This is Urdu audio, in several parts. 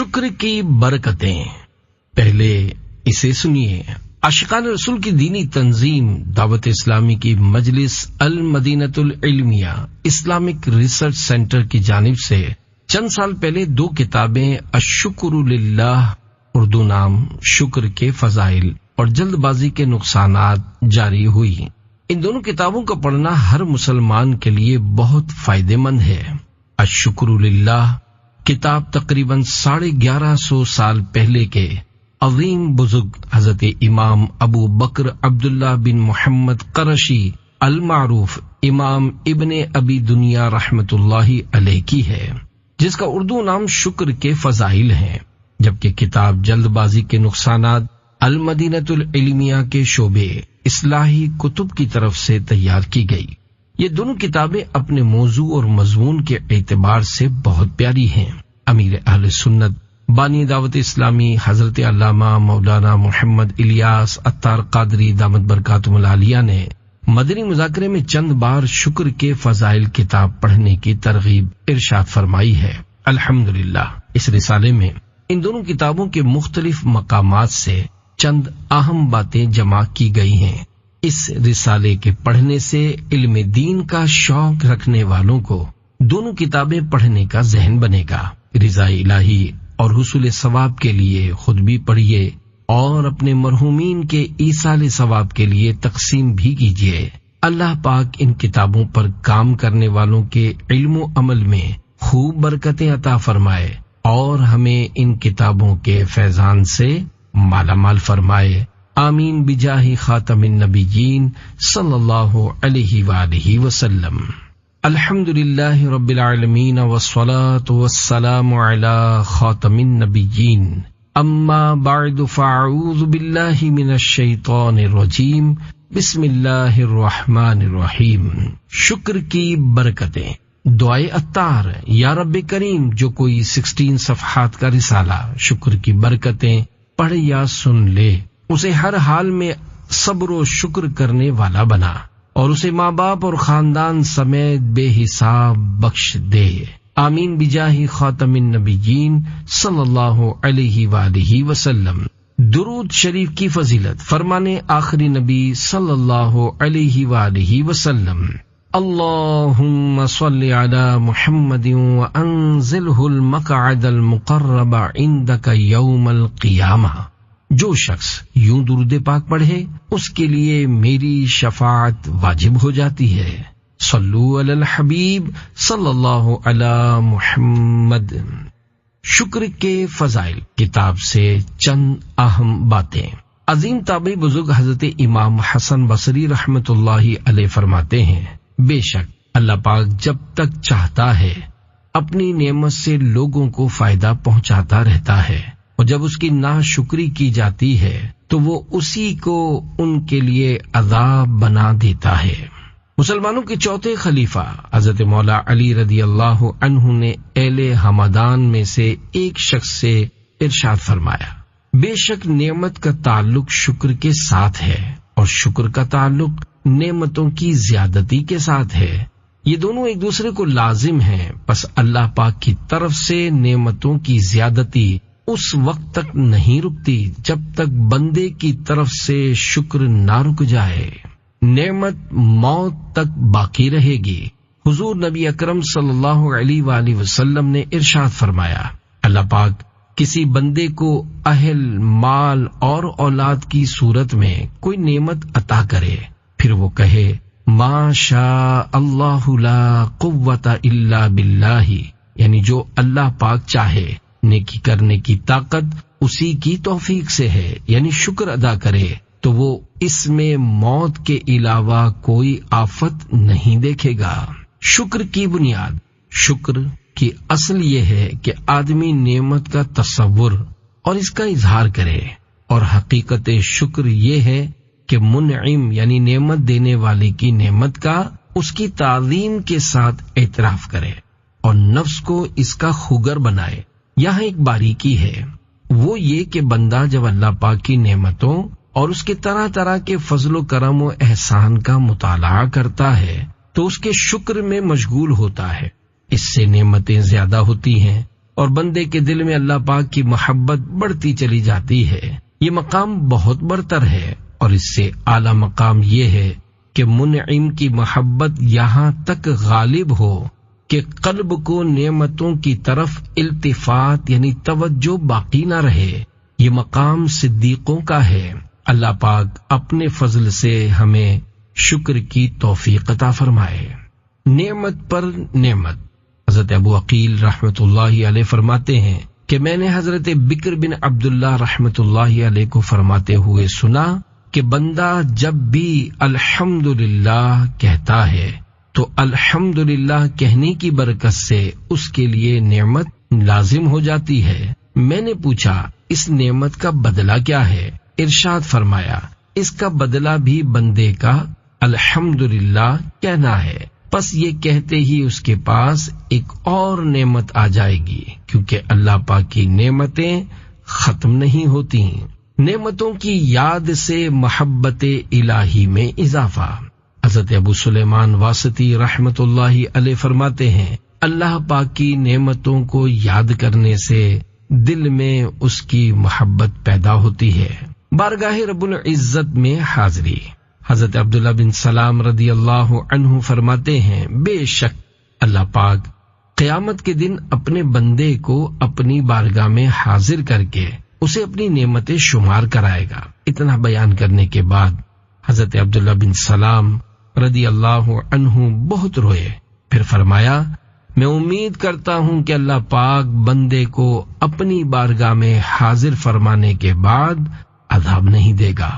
شکر کی برکتیں. پہلے اسے سنیے. عاشقان رسول کی دینی تنظیم دعوت اسلامی کی مجلس المدینۃ العلمیہ اسلامک ریسرچ سینٹر کی جانب سے چند سال پہلے 2 کتابیں الشکر للہ اردو نام شکر کے فضائل اور جلد بازی کے نقصانات جاری ہوئی. ان دونوں کتابوں کا پڑھنا ہر مسلمان کے لیے بہت فائدہ مند ہے. الشکر للہ کتاب تقریباً 1150 سال پہلے کے عظیم بزرگ حضرت امام ابو بکر عبداللہ بن محمد قرشی المعروف امام ابن ابی دنیا رحمت اللہ علیہ کی ہے، جس کا اردو نام شکر کے فضائل ہے، جبکہ کتاب جلد بازی کے نقصانات المدینۃ العلمیہ کے شعبے اصلاحی کتب کی طرف سے تیار کی گئی. یہ دونوں کتابیں اپنے موضوع اور مضمون کے اعتبار سے بہت پیاری ہیں. امیر اہل سنت بانی دعوت اسلامی حضرت علامہ مولانا محمد الیاس عطار قادری دامت برکاتہم العالیہ نے مدنی مذاکرے میں چند بار شکر کے فضائل کتاب پڑھنے کی ترغیب ارشاد فرمائی ہے. الحمدللہ اس رسالے میں ان دونوں کتابوں کے مختلف مقامات سے چند اہم باتیں جمع کی گئی ہیں. اس رسالے کے پڑھنے سے علم دین کا شوق رکھنے والوں کو دونوں کتابیں پڑھنے کا ذہن بنے گا. رضا الہی اور حصول ثواب کے لیے خود بھی پڑھیے اور اپنے مرحومین کے ایصال ثواب کے لیے تقسیم بھی کیجیے. اللہ پاک ان کتابوں پر کام کرنے والوں کے علم و عمل میں خوب برکتیں عطا فرمائے اور ہمیں ان کتابوں کے فیضان سے مالا مال فرمائے. آمین بجاہ خاتم النبیین صلی اللہ علیہ وآلہ وسلم. الحمدللہ رب العالمین والصلاة والسلام علی خاتم النبیین. اما بعد فاعوذ باللہ من الشیطان الرجیم. بسم اللہ الرحمن الرحیم. شکر کی برکتیں. دعائے عطار. یا رب کریم، جو کوئی 16 صفحات کا رسالہ شکر کی برکتیں پڑھ یا سن لے، اسے ہر حال میں صبر و شکر کرنے والا بنا اور اسے ماں باپ اور خاندان سمیت بے حساب بخش دے. آمین بجاہ خاتم النبیین صلی اللہ علیہ وآلہ وسلم. درود شریف کی فضیلت. فرمانے آخری نبی صلی اللہ علیہ وآلہ وسلم. اللہم صل علی محمد وانزلہ المقعد المقرب عندک یوم القیامہ. جو شخص یوں درود پاک پڑھے اس کے لیے میری شفاعت واجب ہو جاتی ہے. صلو علی الحبیب صلی اللہ علی محمد. شکر کے فضائل کتاب سے چند اہم باتیں. عظیم تابعی بزرگ حضرت امام حسن بصری رحمت اللہ علیہ فرماتے ہیں، بے شک اللہ پاک جب تک چاہتا ہے اپنی نعمت سے لوگوں کو فائدہ پہنچاتا رہتا ہے، اور جب اس کی ناشکری کی جاتی ہے تو وہ اسی کو ان کے لیے عذاب بنا دیتا ہے. مسلمانوں کے چوتھے خلیفہ حضرت مولا علی رضی اللہ عنہ نے اہل ہمدان میں سے ایک شخص سے ارشاد فرمایا، بے شک نعمت کا تعلق شکر کے ساتھ ہے اور شکر کا تعلق نعمتوں کی زیادتی کے ساتھ ہے. یہ دونوں ایک دوسرے کو لازم ہیں، پس اللہ پاک کی طرف سے نعمتوں کی زیادتی اس وقت تک نہیں رکتی جب تک بندے کی طرف سے شکر نہ رک جائے. نعمت موت تک باقی رہے گی. حضور نبی اکرم صلی اللہ علیہ وآلہ وسلم نے ارشاد فرمایا، اللہ پاک کسی بندے کو اہل، مال اور اولاد کی صورت میں کوئی نعمت عطا کرے، پھر وہ کہے ما شاء اللہ لا قوت الا باللہ، یعنی جو اللہ پاک چاہے، نیکی کرنے کی طاقت اسی کی توفیق سے ہے، یعنی شکر ادا کرے، تو وہ اس میں موت کے علاوہ کوئی آفت نہیں دیکھے گا. شکر کی بنیاد. شکر کی اصل یہ ہے کہ آدمی نعمت کا تصور اور اس کا اظہار کرے، اور حقیقت شکر یہ ہے کہ منعم یعنی نعمت دینے والے کی نعمت کا اس کی تعظیم کے ساتھ اعتراف کرے اور نفس کو اس کا خوگر بنائے. یہاں ایک باریکی ہے، وہ یہ کہ بندہ جب اللہ پاک کی نعمتوں اور اس کے طرح طرح کے فضل و کرم و احسان کا مطالعہ کرتا ہے تو اس کے شکر میں مشغول ہوتا ہے. اس سے نعمتیں زیادہ ہوتی ہیں اور بندے کے دل میں اللہ پاک کی محبت بڑھتی چلی جاتی ہے۔ یہ مقام بہت برتر ہے، اور اس سے اعلیٰ مقام یہ ہے کہ منعم کی محبت یہاں تک غالب ہو کہ قلب کو نعمتوں کی طرف التفات یعنی توجہ باقی نہ رہے۔ یہ مقام صدیقوں کا ہے۔ اللہ پاک اپنے فضل سے ہمیں شکر کی توفیق عطا فرمائے۔ نعمت پر نعمت۔ حضرت ابو عقیل رحمت اللہ علیہ فرماتے ہیں کہ میں نے حضرت بکر بن عبداللہ رحمت اللہ علیہ کو فرماتے ہوئے سنا کہ بندہ جب بھی الحمدللہ کہتا ہے تو الحمدللہ کہنے کی برکت سے اس کے لیے نعمت لازم ہو جاتی ہے۔ میں نے پوچھا اس نعمت کا بدلہ کیا ہے؟ ارشاد فرمایا اس کا بدلہ بھی بندے کا الحمدللہ کہنا ہے، پس یہ کہتے ہی اس کے پاس ایک اور نعمت آ جائے گی، کیونکہ اللہ پاک کی نعمتیں ختم نہیں ہوتی۔ نعمتوں کی یاد سے محبت الہی میں اضافہ۔ حضرت ابو سلیمان واسطی رحمت اللہ علیہ فرماتے ہیں اللہ پاک کی نعمتوں کو یاد کرنے سے دل میں اس کی محبت پیدا ہوتی ہے۔ بارگاہ رب العزت میں حاضری۔ حضرت عبداللہ بن سلام رضی اللہ عنہ فرماتے ہیں بے شک اللہ پاک قیامت کے دن اپنے بندے کو اپنی بارگاہ میں حاضر کر کے اسے اپنی نعمتیں شمار کرائے گا۔ اتنا بیان کرنے کے بعد حضرت عبداللہ بن سلام رضی اللہ عنہ بہت روئے، پھر فرمایا میں امید کرتا ہوں کہ اللہ پاک بندے کو اپنی بارگاہ میں حاضر فرمانے کے بعد عذاب نہیں دے گا۔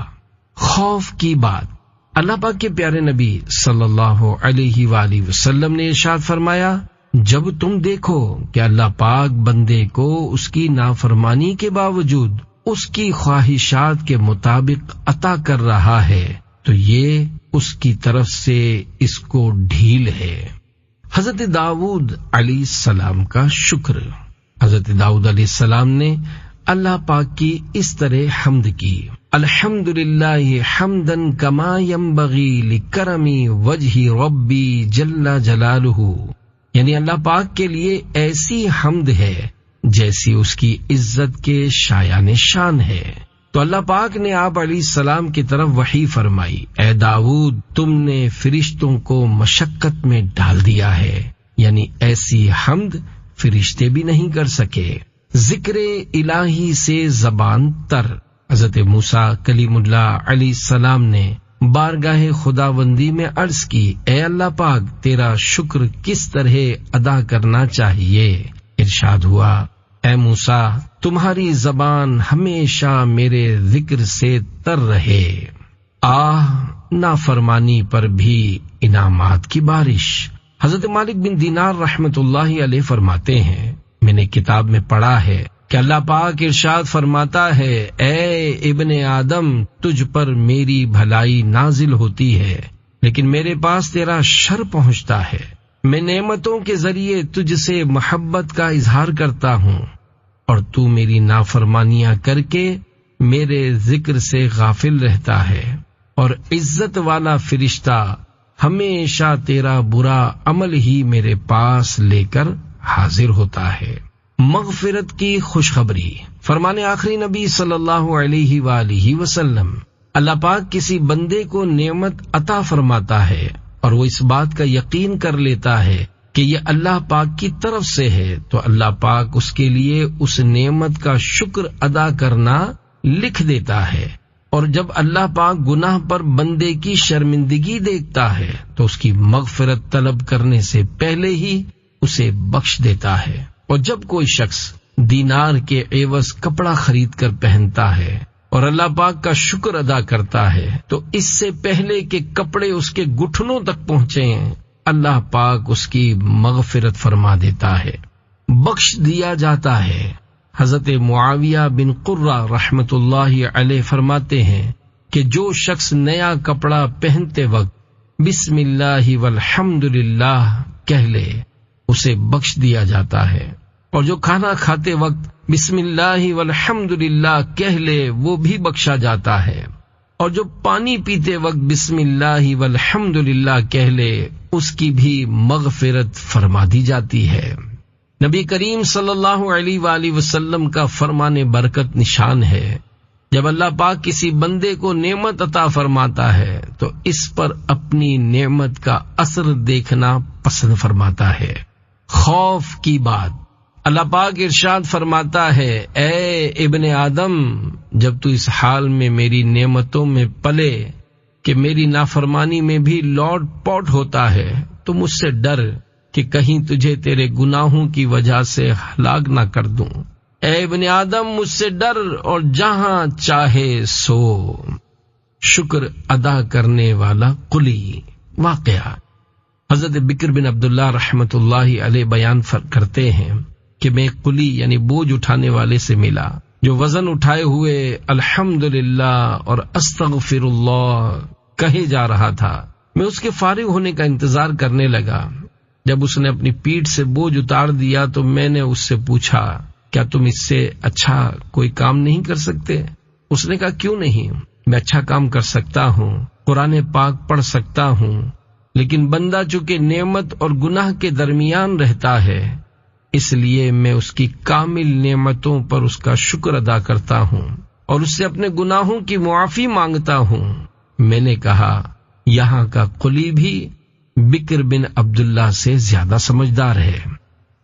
خوف کی بات۔ اللہ پاک کے پیارے نبی صلی اللہ علیہ وآلہ وسلم نے ارشاد فرمایا جب تم دیکھو کہ اللہ پاک بندے کو اس کی نافرمانی کے باوجود اس کی خواہشات کے مطابق عطا کر رہا ہے تو یہ اس کی طرف سے اس کو ڈھیل ہے۔ حضرت داؤد علیہ السلام کا شکر۔ حضرت داؤد علیہ السلام نے اللہ پاک کی اس طرح حمد کی الحمدللہ حمدن کما ینبغی لکرم وجہ ربی جل جلالہ، یعنی اللہ پاک کے لیے ایسی حمد ہے جیسی اس کی عزت کے شایان شان ہے۔ تو اللہ پاک نے آپ علیہ السلام کی طرف وحی فرمائی اے داؤد تم نے فرشتوں کو مشقت میں ڈال دیا ہے، یعنی ایسی حمد فرشتے بھی نہیں کر سکے۔ ذکر الہی سے زبان تر۔ حضرت موسیٰ کلیم اللہ علیہ السلام نے بارگاہ خداوندی میں عرض کی اے اللہ پاک تیرا شکر کس طرح ادا کرنا چاہیے؟ ارشاد ہوا اے موسیٰ تمہاری زبان ہمیشہ میرے ذکر سے تر رہے۔ نافرمانی پر بھی انعامات کی بارش۔ حضرت مالک بن دینار رحمت اللہ علیہ فرماتے ہیں میں نے کتاب میں پڑھا ہے کہ اللہ پاک ارشاد فرماتا ہے اے ابن آدم تجھ پر میری بھلائی نازل ہوتی ہے لیکن میرے پاس تیرا شر پہنچتا ہے۔ میں نعمتوں کے ذریعے تجھ سے محبت کا اظہار کرتا ہوں اور تو میری نافرمانیاں کر کے میرے ذکر سے غافل رہتا ہے، اور عزت والا فرشتہ ہمیشہ تیرا برا عمل ہی میرے پاس لے کر حاضر ہوتا ہے۔ مغفرت کی خوشخبری۔ فرمان آخری نبی صلی اللہ علیہ وآلہ وسلم اللہ پاک کسی بندے کو نعمت عطا فرماتا ہے اور وہ اس بات کا یقین کر لیتا ہے کہ یہ اللہ پاک کی طرف سے ہے تو اللہ پاک اس کے لیے اس نعمت کا شکر ادا کرنا لکھ دیتا ہے، اور جب اللہ پاک گناہ پر بندے کی شرمندگی دیکھتا ہے تو اس کی مغفرت طلب کرنے سے پہلے ہی اسے بخش دیتا ہے۔ اور جب کوئی شخص دینار کے عوض کپڑا خرید کر پہنتا ہے اور اللہ پاک کا شکر ادا کرتا ہے تو اس سے پہلے کہ کپڑے اس کے گھٹنوں تک پہنچے اللہ پاک اس کی مغفرت فرما دیتا ہے، بخش دیا جاتا ہے۔ حضرت معاویہ بن قرہ رحمت اللہ علیہ فرماتے ہیں کہ جو شخص نیا کپڑا پہنتے وقت بسم اللہ والحمد للہ کہہ لے اسے بخش دیا جاتا ہے، اور جو کھانا کھاتے وقت بسم اللہ والحمد للہ کہہ لے وہ بھی بخشا جاتا ہے، اور جو پانی پیتے وقت بسم اللہ والحمد للہ کہہ لے اس کی بھی مغفرت فرما دی جاتی ہے۔ نبی کریم صلی اللہ علیہ وآلہ وسلم کا فرمان برکت نشان ہے، جب اللہ پاک کسی بندے کو نعمت عطا فرماتا ہے تو اس پر اپنی نعمت کا اثر دیکھنا پسند فرماتا ہے۔ خوف کی بات، اللہ پاک ارشاد فرماتا ہے، اے ابن آدم، جب تو اس حال میں میری نعمتوں میں پلے کہ میری نافرمانی میں بھی لوٹ پوٹ ہوتا ہے تو مجھ سے ڈر کہ کہیں تجھے تیرے گناہوں کی وجہ سے ہلاک نہ کر دوں۔ اے ابن آدم، مجھ سے ڈر اور جہاں چاہے سو۔ شکر ادا کرنے والا قلی۔ واقعہ حضرت بکر بن عبداللہ رحمت اللہ علیہ بیان کرتے ہیں کہ میں ایک قلی یعنی بوجھ اٹھانے والے سے ملا جو وزن اٹھائے ہوئے الحمدللہ اور استغفر اللہ کہے جا رہا تھا۔ میں اس کے فارغ ہونے کا انتظار کرنے لگا۔ جب اس نے اپنی پیٹھ سے بوجھ اتار دیا تو میں نے اس سے پوچھا، کیا تم اس سے اچھا کوئی کام نہیں کر سکتے؟ اس نے کہا، کیوں نہیں، میں اچھا کام کر سکتا ہوں، قرآن پاک پڑھ سکتا ہوں، لیکن بندہ چونکہ نعمت اور گناہ کے درمیان رہتا ہے اس لیے میں اس کی کامل نعمتوں پر اس کا شکر ادا کرتا ہوں اور اس سے اپنے گناہوں کی معافی مانگتا ہوں۔ میں نے کہا، یہاں کا قلی بھی بکر بن عبداللہ سے زیادہ سمجھدار ہے۔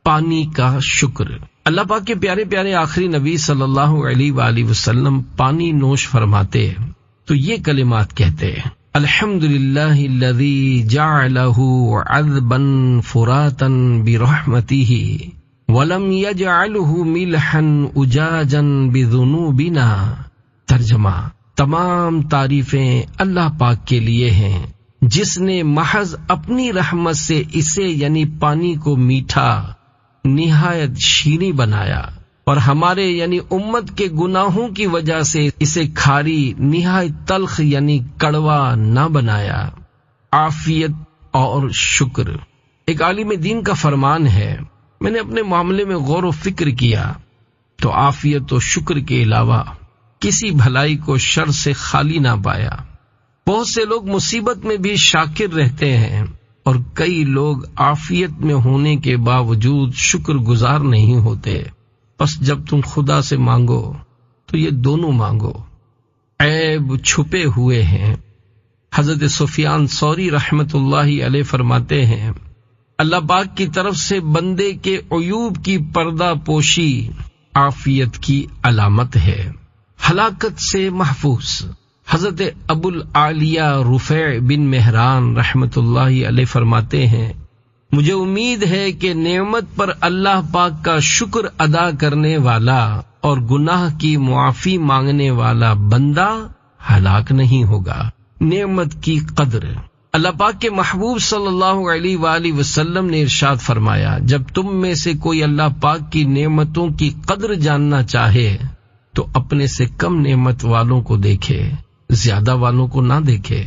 پانی کا شکر۔ اللہ پاک کے پیارے پیارے آخری نبی صلی اللہ علیہ وآلہ وسلم پانی نوش فرماتے تو یہ کلمات کہتے، الحمدللہ الذی جعلہ عذبا فراتا برحمتہ ولم یجعلہ ملحا اجاجا بذنوبنا۔ ترجمہ، تمام تعریفیں اللہ پاک کے لیے ہیں جس نے محض اپنی رحمت سے اسے یعنی پانی کو میٹھا نہایت شیریں بنایا اور ہمارے یعنی امت کے گناہوں کی وجہ سے اسے کھاری نہایت تلخ یعنی کڑوا نہ بنایا۔ عافیت اور شکر۔ ایک عالم دین کا فرمان ہے، میں نے اپنے معاملے میں غور و فکر کیا تو عافیت و شکر کے علاوہ کسی بھلائی کو شر سے خالی نہ پایا۔ بہت سے لوگ مصیبت میں بھی شاکر رہتے ہیں اور کئی لوگ عافیت میں ہونے کے باوجود شکر گزار نہیں ہوتے۔ بس جب تم خدا سے مانگو تو یہ دونوں مانگو۔ عیب چھپے ہوئے ہیں۔ حضرت سفیان ثوری رحمت اللہ علیہ فرماتے ہیں، اللہ پاک کی طرف سے بندے کے عیوب کی پردہ پوشی عافیت کی علامت ہے۔ ہلاکت سے محفوظ۔ حضرت ابو العالیہ رفیع بن مہران رحمت اللہ علیہ فرماتے ہیں، مجھے امید ہے کہ نعمت پر اللہ پاک کا شکر ادا کرنے والا اور گناہ کی معافی مانگنے والا بندہ ہلاک نہیں ہوگا۔ نعمت کی قدر۔ اللہ پاک کے محبوب صلی اللہ علیہ وآلہ وسلم نے ارشاد فرمایا، جب تم میں سے کوئی اللہ پاک کی نعمتوں کی قدر جاننا چاہے تو اپنے سے کم نعمت والوں کو دیکھے، زیادہ والوں کو نہ دیکھے۔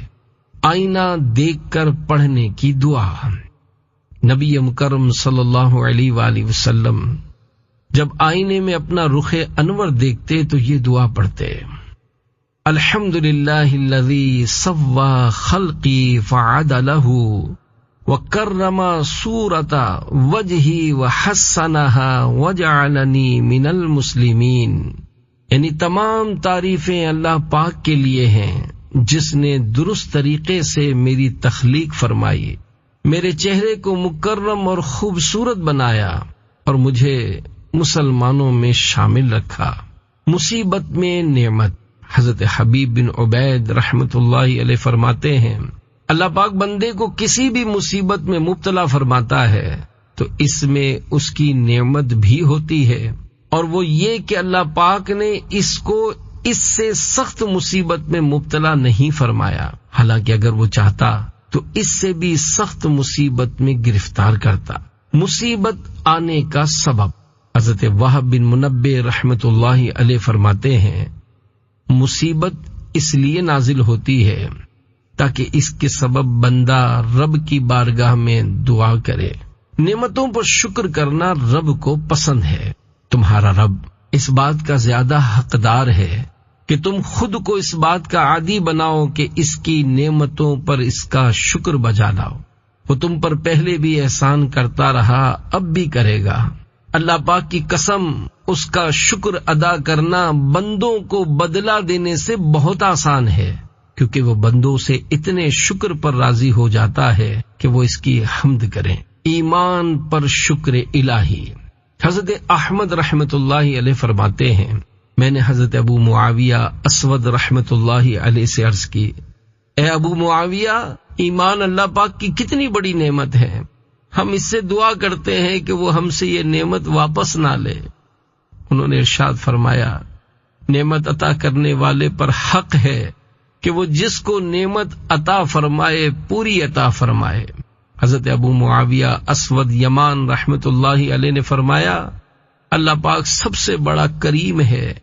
آئینہ دیکھ کر پڑھنے کی دعا۔ نبی مکرم صلی اللہ علیہ وآلہ وسلم جب آئینے میں اپنا رخ انور دیکھتے تو یہ دعا پڑھتے، الحمدللہ الذی سوى خلقی فعدلہ وکرم صورت وجہی وحسنہا وجعلنی من المسلمین۔ یعنی تمام تعریفیں اللہ پاک کے لیے ہیں جس نے درست طریقے سے میری تخلیق فرمائی، میرے چہرے کو مکرم اور خوبصورت بنایا اور مجھے مسلمانوں میں شامل رکھا۔ مصیبت میں نعمت۔ حضرت حبیب بن عبید رحمت اللہ علیہ فرماتے ہیں، اللہ پاک بندے کو کسی بھی مصیبت میں مبتلا فرماتا ہے تو اس میں اس کی نعمت بھی ہوتی ہے، اور وہ یہ کہ اللہ پاک نے اس کو اس سے سخت مصیبت میں مبتلا نہیں فرمایا، حالانکہ اگر وہ چاہتا تو اس سے بھی سخت مصیبت میں گرفتار کرتا۔ مصیبت آنے کا سبب۔ حضرت وہب بن منبہ رحمت اللہ علیہ فرماتے ہیں، مصیبت اس لیے نازل ہوتی ہے تاکہ اس کے سبب بندہ رب کی بارگاہ میں دعا کرے۔ نعمتوں پر شکر کرنا رب کو پسند ہے۔ تمہارا رب اس بات کا زیادہ حقدار ہے کہ تم خود کو اس بات کا عادی بناؤ کہ اس کی نعمتوں پر اس کا شکر بجا لاؤ۔ وہ تم پر پہلے بھی احسان کرتا رہا، اب بھی کرے گا۔ اللہ پاک کی قسم، اس کا شکر ادا کرنا بندوں کو بدلہ دینے سے بہت آسان ہے، کیونکہ وہ بندوں سے اتنے شکر پر راضی ہو جاتا ہے کہ وہ اس کی حمد کریں۔ ایمان پر شکر الہی۔ حضرت احمد رحمت اللہ علیہ فرماتے ہیں، میں نے حضرت ابو معاویہ اسود رحمت اللہ علیہ سے عرض کی، اے ابو معاویہ، ایمان اللہ پاک کی کتنی بڑی نعمت ہے، ہم اس سے دعا کرتے ہیں کہ وہ ہم سے یہ نعمت واپس نہ لے۔ انہوں نے ارشاد فرمایا، نعمت عطا کرنے والے پر حق ہے کہ وہ جس کو نعمت عطا فرمائے پوری عطا فرمائے۔ حضرت ابو معاویہ اسود یمان رحمت اللہ علیہ نے فرمایا، اللہ پاک سب سے بڑا کریم ہے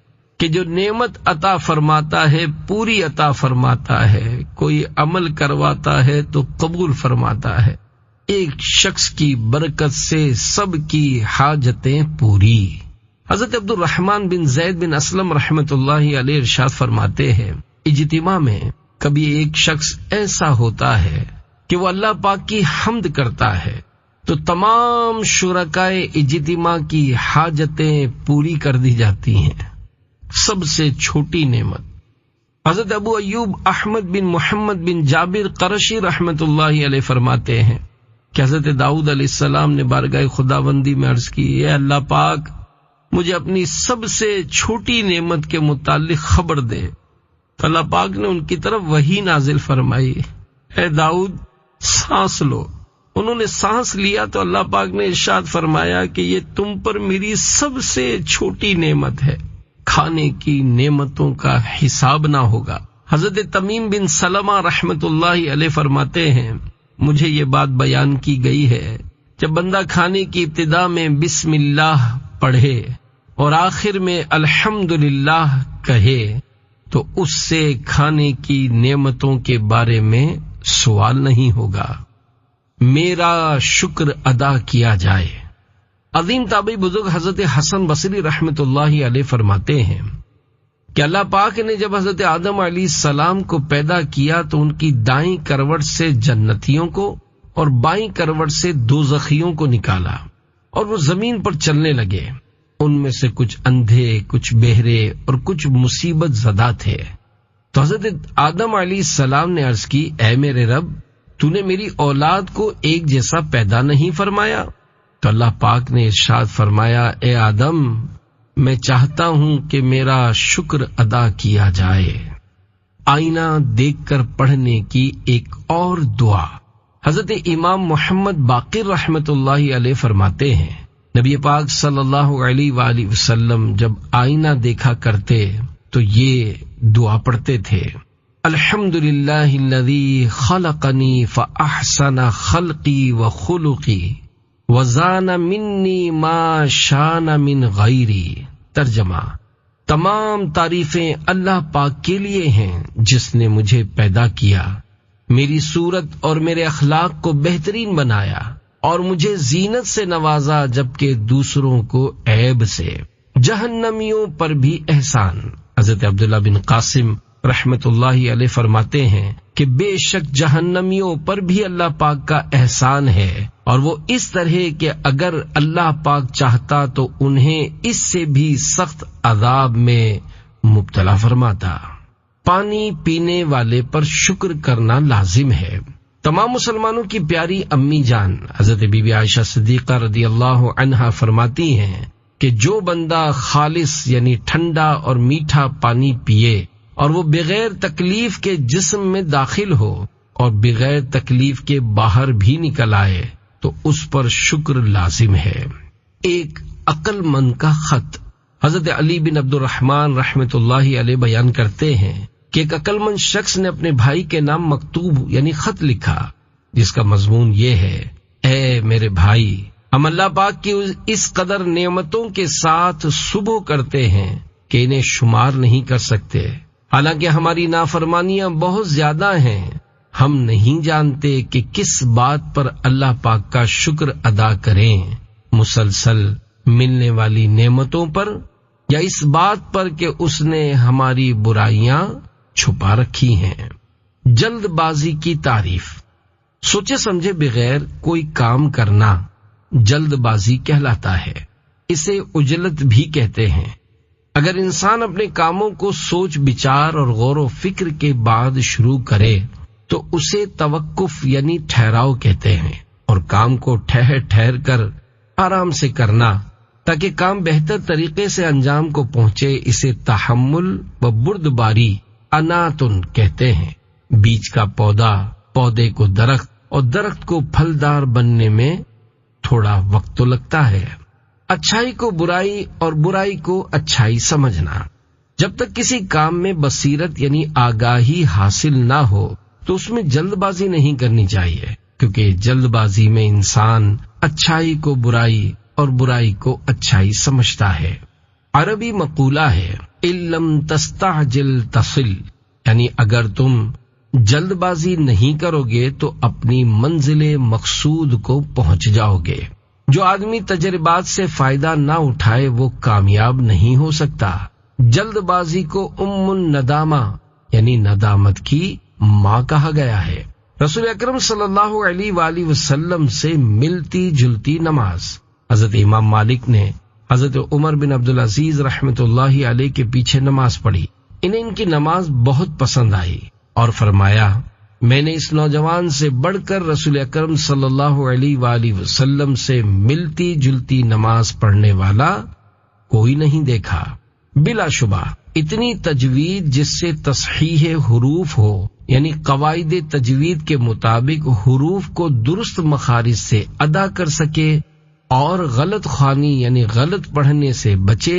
کہ جو نعمت عطا فرماتا ہے پوری عطا فرماتا ہے، کوئی عمل کرواتا ہے تو قبول فرماتا ہے، ایک شخص کی برکت سے سب کی حاجتیں پوری۔ حضرت عبد الرحمن بن زید بن اسلم رحمت اللہ علیہ ارشاد فرماتے ہیں، اجتماع میں کبھی ایک شخص ایسا ہوتا ہے کہ وہ اللہ پاک کی حمد کرتا ہے تو تمام شرکائے اجتماع کی حاجتیں پوری کر دی جاتی ہیں۔ سب سے چھوٹی نعمت۔ حضرت ابو ایوب احمد بن محمد بن جابر قرشی رحمت اللہ علیہ فرماتے ہیں کہ حضرت داؤد علیہ السلام نے بارگاہ خداوندی میں عرض کی، اے اللہ پاک، مجھے اپنی سب سے چھوٹی نعمت کے متعلق خبر دے۔ تو اللہ پاک نے ان کی طرف وحی نازل فرمائی، اے داؤد، سانس لو۔ انہوں نے سانس لیا تو اللہ پاک نے ارشاد فرمایا کہ یہ تم پر میری سب سے چھوٹی نعمت ہے، کھانے کی نعمتوں کا حساب نہ ہوگا۔ حضرت تمیم بن سلمہ رحمت اللہ علیہ فرماتے ہیں، مجھے یہ بات بیان کی گئی ہے، جب بندہ کھانے کی ابتدا میں بسم اللہ پڑھے اور آخر میں الحمدللہ کہے تو اس سے کھانے کی نعمتوں کے بارے میں سوال نہیں ہوگا، میرا شکر ادا کیا جائے۔ عظیم تابعی بزرگ حضرت حسن بصری رحمت اللہ علیہ فرماتے ہیں کہ اللہ پاک نے جب حضرت آدم علیہ السلام کو پیدا کیا تو ان کی دائیں کروٹ سے جنتیوں کو اور بائیں کروٹ سے دوزخیوں کو نکالا اور وہ زمین پر چلنے لگے۔ ان میں سے کچھ اندھے، کچھ بہرے اور کچھ مصیبت زدہ تھے۔ تو حضرت آدم علیہ السلام نے عرض کی، اے میرے رب، تو نے میری اولاد کو ایک جیسا پیدا نہیں فرمایا؟ تو اللہ پاک نے ارشاد فرمایا، اے آدم، میں چاہتا ہوں کہ میرا شکر ادا کیا جائے۔ آئینہ دیکھ کر پڑھنے کی ایک اور دعا۔ حضرت امام محمد باقر رحمت اللہ علیہ فرماتے ہیں، نبی پاک صلی اللہ علیہ وآلہ وسلم جب آئینہ دیکھا کرتے تو یہ دعا پڑھتے تھے، الحمدللہ الذی خلقنی فاحسن خلقی وخلقی وزان منی ما شان من غیری۔ ترجمہ، تمام تعریفیں اللہ پاک کے لیے ہیں جس نے مجھے پیدا کیا، میری صورت اور میرے اخلاق کو بہترین بنایا اور مجھے زینت سے نوازا جبکہ دوسروں کو عیب سے۔ جہنمیوں پر بھی احسان۔ حضرت عبداللہ بن قاسم رحمت اللہ علیہ فرماتے ہیں کہ بے شک جہنمیوں پر بھی اللہ پاک کا احسان ہے، اور وہ اس طرح کہ اگر اللہ پاک چاہتا تو انہیں اس سے بھی سخت عذاب میں مبتلا فرماتا۔ پانی پینے والے پر شکر کرنا لازم ہے۔ تمام مسلمانوں کی پیاری امی جان حضرت بی بی عائشہ صدیقہ رضی اللہ عنہا فرماتی ہیں کہ جو بندہ خالص یعنی ٹھنڈا اور میٹھا پانی پیے اور وہ بغیر تکلیف کے جسم میں داخل ہو اور بغیر تکلیف کے باہر بھی نکل آئے تو اس پر شکر لازم ہے۔ ایک عقل مند کا خط۔ حضرت علی بن عبد الرحمن رحمت اللہ علیہ بیان کرتے ہیں کہ ایک عقل مند شخص نے اپنے بھائی کے نام مکتوب یعنی خط لکھا، جس کا مضمون یہ ہے، اے میرے بھائی، ہم اللہ پاک کی اس قدر نعمتوں کے ساتھ صبح کرتے ہیں کہ انہیں شمار نہیں کر سکتے، حالانکہ ہماری نافرمانیاں بہت زیادہ ہیں۔ ہم نہیں جانتے کہ کس بات پر اللہ پاک کا شکر ادا کریں، مسلسل ملنے والی نعمتوں پر یا اس بات پر کہ اس نے ہماری برائیاں چھپا رکھی ہیں۔ جلد بازی کی تعریف۔ سوچے سمجھے بغیر کوئی کام کرنا جلد بازی کہلاتا ہے۔ اسے عجلت بھی کہتے ہیں۔ اگر انسان اپنے کاموں کو سوچ بچار اور غور و فکر کے بعد شروع کرے تو اسے توقف یعنی ٹھہراؤ کہتے ہیں، اور کام کو ٹھہر ٹھہر کر آرام سے کرنا تاکہ کام بہتر طریقے سے انجام کو پہنچے، اسے تحمل و بردباری اناتن کہتے ہیں۔ بیج کا پودا، پودے کو درخت اور درخت کو پھلدار بننے میں تھوڑا وقت تو لگتا ہے۔ اچھائی کو برائی اور برائی کو اچھائی سمجھنا۔ جب تک کسی کام میں بصیرت یعنی آگاہی حاصل نہ ہو تو اس میں جلد بازی نہیں کرنی چاہیے، کیونکہ جلد بازی میں انسان اچھائی کو برائی اور برائی کو اچھائی سمجھتا ہے۔ عربی مقولہ ہے اِن لم تستعجل تصل، یعنی اگر تم جلد بازی نہیں کرو گے تو اپنی منزل مقصود کو پہنچ جاؤ گے۔ جو آدمی تجربات سے فائدہ نہ اٹھائے وہ کامیاب نہیں ہو سکتا۔ جلد بازی کو ام الندامہ یعنی ندامت کی ماں کہا گیا ہے۔ رسول اکرم صلی اللہ علیہ وآلہ وسلم سے ملتی جلتی نماز۔ حضرت امام مالک نے حضرت عمر بن عبدالعزیز رحمۃ اللہ علیہ کے پیچھے نماز پڑھی۔ انہیں ان کی نماز بہت پسند آئی اور فرمایا، میں نے اس نوجوان سے بڑھ کر رسول اکرم صلی اللہ علیہ وآلہ وسلم سے ملتی جلتی نماز پڑھنے والا کوئی نہیں دیکھا۔ بلا شبہ اتنی تجوید جس سے تصحیح حروف ہو، یعنی قواعد تجوید کے مطابق حروف کو درست مخارج سے ادا کر سکے اور غلط خوانی یعنی غلط پڑھنے سے بچے،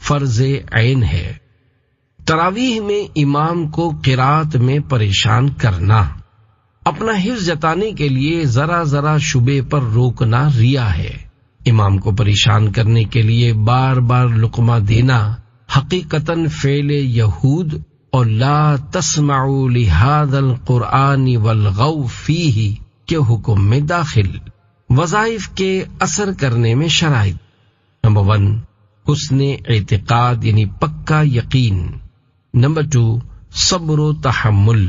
فرض عین ہے۔ تراویح میں امام کو قرات میں پریشان کرنا، اپنا حفظ جتانے کے لیے ذرا ذرا شبے پر روکنا ریا ہے۔ امام کو پریشان کرنے کے لیے بار بار لقمہ دینا حقیقتاً فعل یہود اور لا تسمعوا لہذا القرآن والغوا فیہ کے حکم میں داخل۔ وظائف کے اثر کرنے میں شرائط۔ نمبر 1 حسن اعتقاد یعنی پکا یقین۔ نمبر 2 صبر و تحمل۔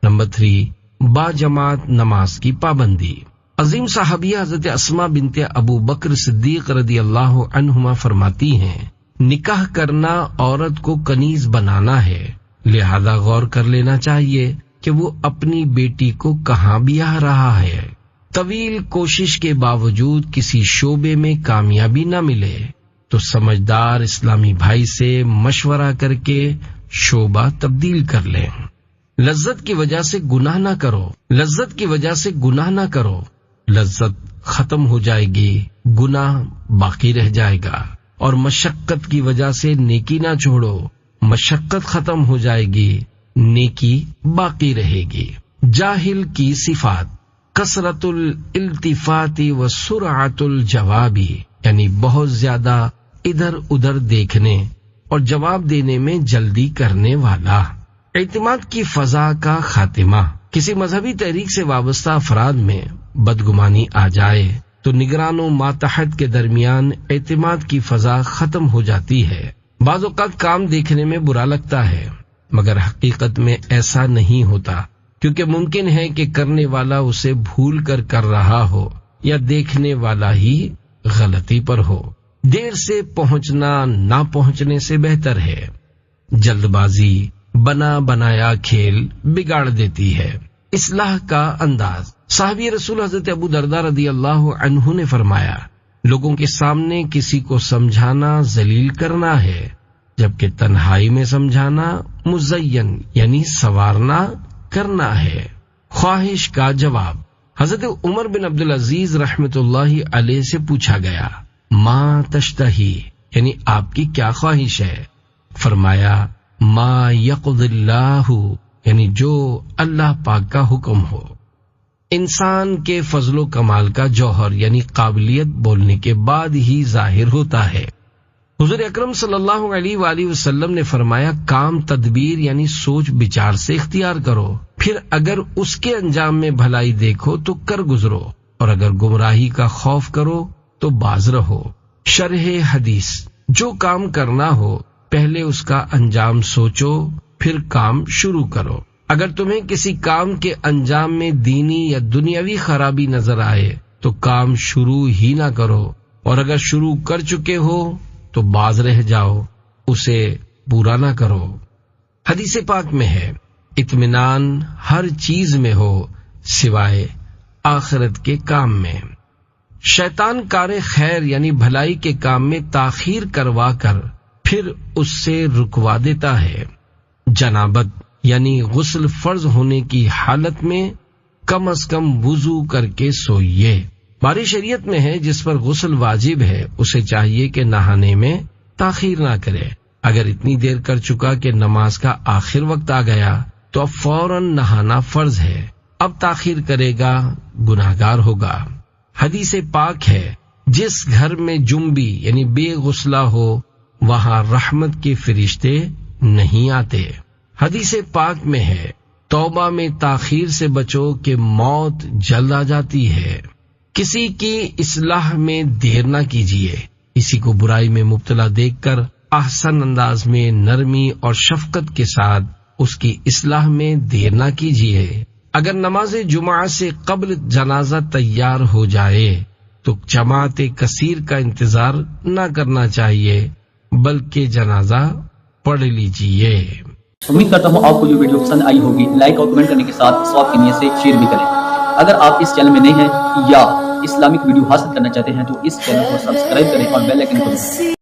نمبر 3 باجماعت نماز کی پابندی۔ عظیم صحابیہ حضرت اسماء بنت ابو بکر صدیق رضی اللہ عنہما فرماتی ہیں، نکاح کرنا عورت کو کنیز بنانا ہے، لہذا غور کر لینا چاہیے کہ وہ اپنی بیٹی کو کہاں بیاہ رہا ہے۔ طویل کوشش کے باوجود کسی شعبے میں کامیابی نہ ملے تو سمجھدار اسلامی بھائی سے مشورہ کر کے شعبہ تبدیل کر لیں۔ لذت کی وجہ سے گناہ نہ کرو، لذت کی وجہ سے گناہ نہ کرو، لذت ختم ہو جائے گی، گناہ باقی رہ جائے گا۔ اور مشقت کی وجہ سے نیکی نہ چھوڑو، مشقت ختم ہو جائے گی، نیکی باقی رہے گی۔ جاہل کی صفات، کثرت الالتفات و سرعت الجواب، یعنی بہت زیادہ ادھر ادھر دیکھنے اور جواب دینے میں جلدی کرنے والا۔ اعتماد کی فضا کا خاتمہ، کسی مذہبی تحریک سے وابستہ افراد میں بدگمانی آ جائے تو نگران و ماتحت کے درمیان اعتماد کی فضا ختم ہو جاتی ہے۔ بعض اوقات کام دیکھنے میں برا لگتا ہے مگر حقیقت میں ایسا نہیں ہوتا، کیونکہ ممکن ہے کہ کرنے والا اسے بھول کر کر رہا ہو یا دیکھنے والا ہی غلطی پر ہو۔ دیر سے پہنچنا نہ پہنچنے سے بہتر ہے۔ جلد بازی بنا بنایا کھیل بگاڑ دیتی ہے۔ اصلاح کا انداز، صحابی رسول حضرت ابو درداء رضی اللہ عنہ نے فرمایا، لوگوں کے سامنے کسی کو سمجھانا ذلیل کرنا ہے، جبکہ تنہائی میں سمجھانا مزین یعنی سنوارنا کرنا ہے۔ خواہش کا جواب، حضرت عمر بن عبدالعزیز رحمۃ اللہ علیہ سے پوچھا گیا، ما تشتہی یعنی آپ کی کیا خواہش ہے؟ فرمایا، ما یقضی اللہ یعنی جو اللہ پاک کا حکم ہو۔ انسان کے فضل و کمال کا جوہر یعنی قابلیت بولنے کے بعد ہی ظاہر ہوتا ہے۔ حضور اکرم صلی اللہ علیہ وآلہ وسلم نے فرمایا، کام تدبیر یعنی سوچ بچار سے اختیار کرو، پھر اگر اس کے انجام میں بھلائی دیکھو تو کر گزرو، اور اگر گمراہی کا خوف کرو تو باز رہو۔ شرح حدیث، جو کام کرنا ہو پہلے اس کا انجام سوچو پھر کام شروع کرو۔ اگر تمہیں کسی کام کے انجام میں دینی یا دنیاوی خرابی نظر آئے تو کام شروع ہی نہ کرو، اور اگر شروع کر چکے ہو تو باز رہ جاؤ، اسے پورا نہ کرو۔ حدیث پاک میں ہے، اطمینان ہر چیز میں ہو سوائے آخرت کے کام میں۔ شیطان کار خیر یعنی بھلائی کے کام میں تاخیر کروا کر پھر اس سے رکوا دیتا ہے۔ جنابت یعنی غسل فرض ہونے کی حالت میں کم از کم وضو کر کے سوئیے۔ ہماری شریعت میں ہے جس پر غسل واجب ہے اسے چاہیے کہ نہانے میں تاخیر نہ کرے۔ اگر اتنی دیر کر چکا کہ نماز کا آخر وقت آ گیا تو اب فوراً نہانا فرض ہے، اب تاخیر کرے گا گناہگار ہوگا۔ حدیث پاک ہے، جس گھر میں جنبی یعنی بے غسلہ ہو وہاں رحمت کے فرشتے نہیں آتے۔ حدیث پاک میں ہے، توبہ میں تاخیر سے بچو کہ موت جلد آ جاتی ہے۔ کسی کی اصلاح میں دیر نہ کیجیے، کسی کو برائی میں مبتلا دیکھ کر احسن انداز میں نرمی اور شفقت کے ساتھ اس کی اصلاح میں دیر نہ کیجیے۔ اگر نماز جمعہ سے قبل جنازہ تیار ہو جائے تو جماعت کثیر کا انتظار نہ کرنا چاہیے بلکہ جنازہ پڑھ لیجیے۔ امید کرتا ہوں آپ کو یہ ویڈیو پسند آئی ہوگی۔ لائک اور کمنٹ کرنے کے ساتھ ثواب کی نیت سے شیئر بھی کریں۔ اگر آپ اس چینل میں نئے ہیں یا اسلامک ویڈیو حاصل کرنا چاہتے ہیں تو اس چینل کو سبسکرائب کریں اور بیل آئیکن کو دبائیں۔